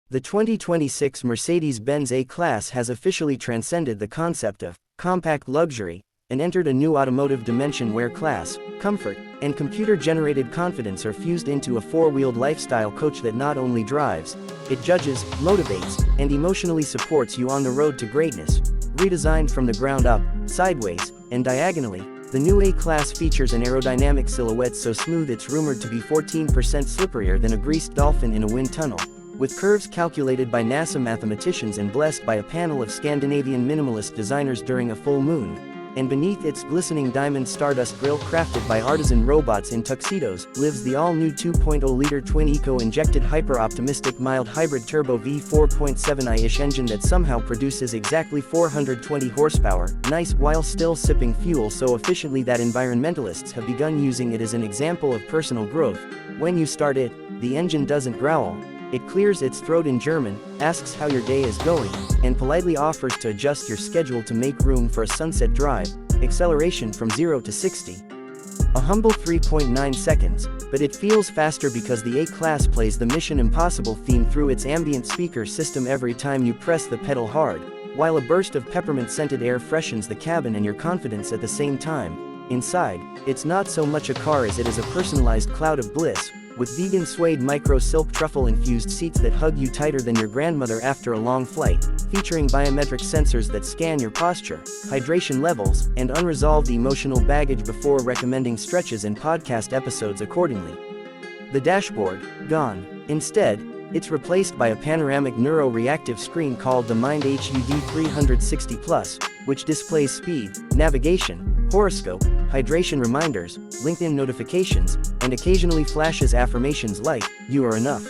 The 2026 Mercedes-Benz A-Class has officially transcended the concept of compact luxury and entered a new automotive dimension where class, comfort, and computer-generated confidence are fused into a four-wheeled lifestyle coach that not only drives, it judges, motivates, and emotionally supports you on the road to greatness. Redesigned from the ground up, sideways, and diagonally, the new A-Class features an aerodynamic silhouette so smooth it's rumored to be 14% slipperier than a greased dolphin in a wind tunnel, with curves calculated by NASA mathematicians and blessed by a panel of Scandinavian minimalist designers during a full moon. And beneath its glistening diamond stardust grille crafted by artisan robots in tuxedos, lives the all-new 2.0-liter twin eco-injected hyper-optimistic mild hybrid turbo V4.7i-ish engine that somehow produces exactly 420 horsepower, nice while still sipping fuel so efficiently that environmentalists have begun using it as an example of personal growth. When you start it, the engine doesn't growl. It clears its throat in German, asks how your day is going, and politely offers to adjust your schedule to make room for a sunset drive. Acceleration from 0 to 60. A humble 3.9 seconds, but it feels faster because the A-Class plays the Mission Impossible theme through its ambient speaker system every time you press the pedal hard, while a burst of peppermint-scented air freshens the cabin and your confidence at the same time. Inside, it's not so much a car as it is a personalized cloud of bliss, with vegan suede micro-silk truffle-infused seats that hug you tighter than your grandmother after a long flight, featuring biometric sensors that scan your posture, hydration levels, and unresolved emotional baggage before recommending stretches and podcast episodes accordingly. The dashboard, gone. Instead, it's replaced by a panoramic neuro-reactive screen called the Mind HUD 360 Plus, which displays speed, navigation, horoscope, hydration reminders, LinkedIn notifications, and occasionally flashes affirmations like, "You are enough."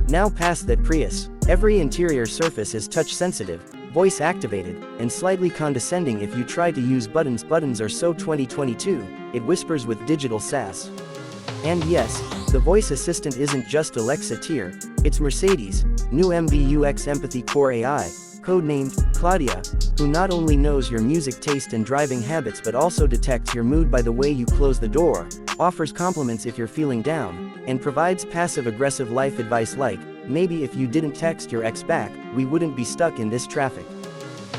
Now past that Prius, every interior surface is touch-sensitive, voice-activated, and slightly condescending if you try to use buttons. Buttons are so 2022, it whispers with digital sass. And yes, the voice assistant isn't just Alexa tier, it's Mercedes' new MBUX Empathy Core AI, codenamed Claudia, who not only knows your music taste and driving habits but also detects your mood by the way you close the door, offers compliments if you're feeling down, and provides passive-aggressive life advice like, "Maybe if you didn't text your ex back, we wouldn't be stuck in this traffic."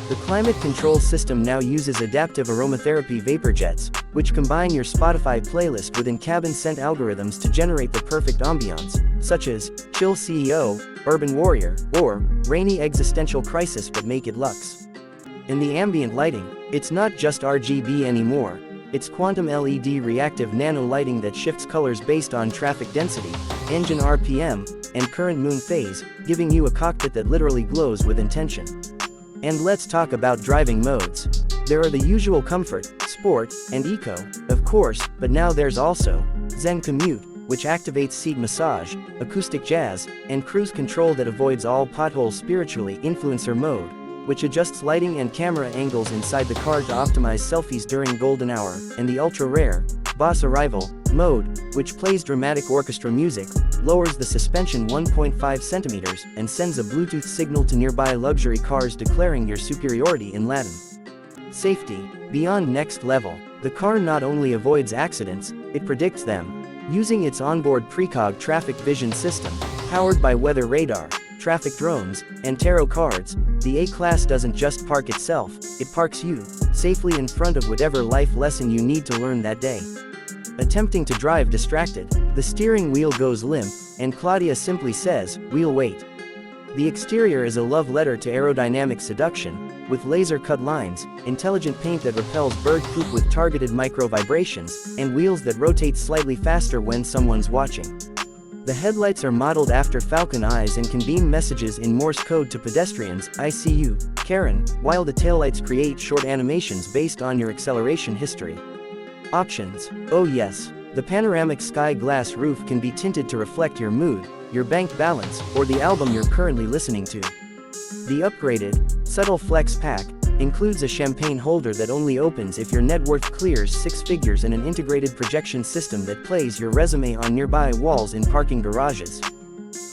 The climate control system now uses adaptive aromatherapy vapor jets, which combine your Spotify playlist with in-cabin scent algorithms to generate the perfect ambiance, such as Chill CEO, Urban Warrior, or Rainy Existential Crisis, but make it luxe. In the ambient lighting, it's not just RGB anymore, it's quantum LED reactive nano lighting that shifts colors based on traffic density, engine RPM, and current moon phase, giving you a cockpit that literally glows with intention. And let's talk about driving modes. There are the usual comfort, sport, and eco, of course, but now there's also Zen Commute, which activates seat massage, acoustic jazz, and cruise control that avoids all potholes. Spiritually, influencer mode, which adjusts lighting and camera angles inside the car to optimize selfies during golden hour, and the ultra-rare Boss Arrival mode, which plays dramatic orchestra music, lowers the suspension 1.5 centimeters, and sends a Bluetooth signal to nearby luxury cars declaring your superiority in Latin. Safety, beyond next level. The car not only avoids accidents, it predicts them. Using its onboard precog traffic vision system, powered by weather radar, traffic drones, and tarot cards, the A-Class doesn't just park itself, it parks you, safely in front of whatever life lesson you need to learn that day. Attempting to drive distracted, the steering wheel goes limp, and Claudia simply says, "We'll wait." The exterior is a love letter to aerodynamic seduction, with laser-cut lines, intelligent paint that repels bird poop with targeted micro-vibrations, and wheels that rotate slightly faster when someone's watching. The headlights are modeled after falcon eyes and can beam messages in Morse code to pedestrians, "I see you, Karen," while the taillights create short animations based on your acceleration history. Options. Oh yes, the panoramic sky glass roof can be tinted to reflect your mood, your bank balance, or the album you're currently listening to. The upgraded, subtle flex pack, includes a champagne holder that only opens if your net worth clears 6 figures and an integrated projection system that plays your resume on nearby walls in parking garages.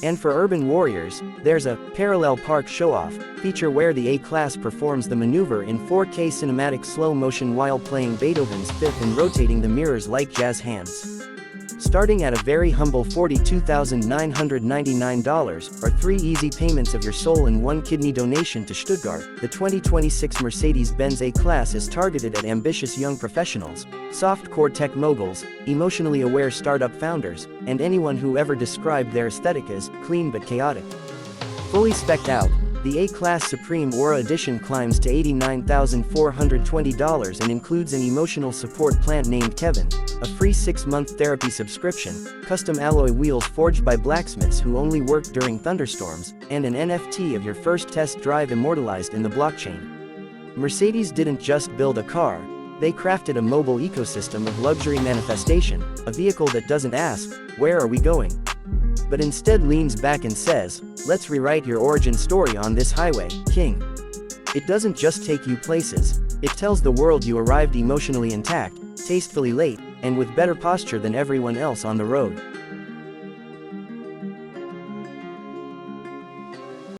And for urban warriors, there's a parallel park show-off feature where the A-Class performs the maneuver in 4K cinematic slow motion while playing Beethoven's Fifth and rotating the mirrors like jazz hands. Starting at a very humble $42,999, or 3 easy payments of your soul and 1 kidney donation to Stuttgart, the 2026 Mercedes-Benz A-Class is targeted at ambitious young professionals, soft-core tech moguls, emotionally aware startup founders, and anyone who ever described their aesthetic as clean but chaotic. Fully spec'd out, the A-Class Supreme Aura Edition climbs to $89,420 and includes an emotional support plan named Kevin, a free 6-month therapy subscription, custom alloy wheels forged by blacksmiths who only work during thunderstorms, and an NFT of your first test drive immortalized in the blockchain. Mercedes didn't just build a car, they crafted a mobile ecosystem of luxury manifestation, a vehicle that doesn't ask, "Where are we going?" but instead leans back and says, "Let's rewrite your origin story on this highway, King." It doesn't just take you places, it tells the world you arrived emotionally intact, tastefully late, and with better posture than everyone else on the road.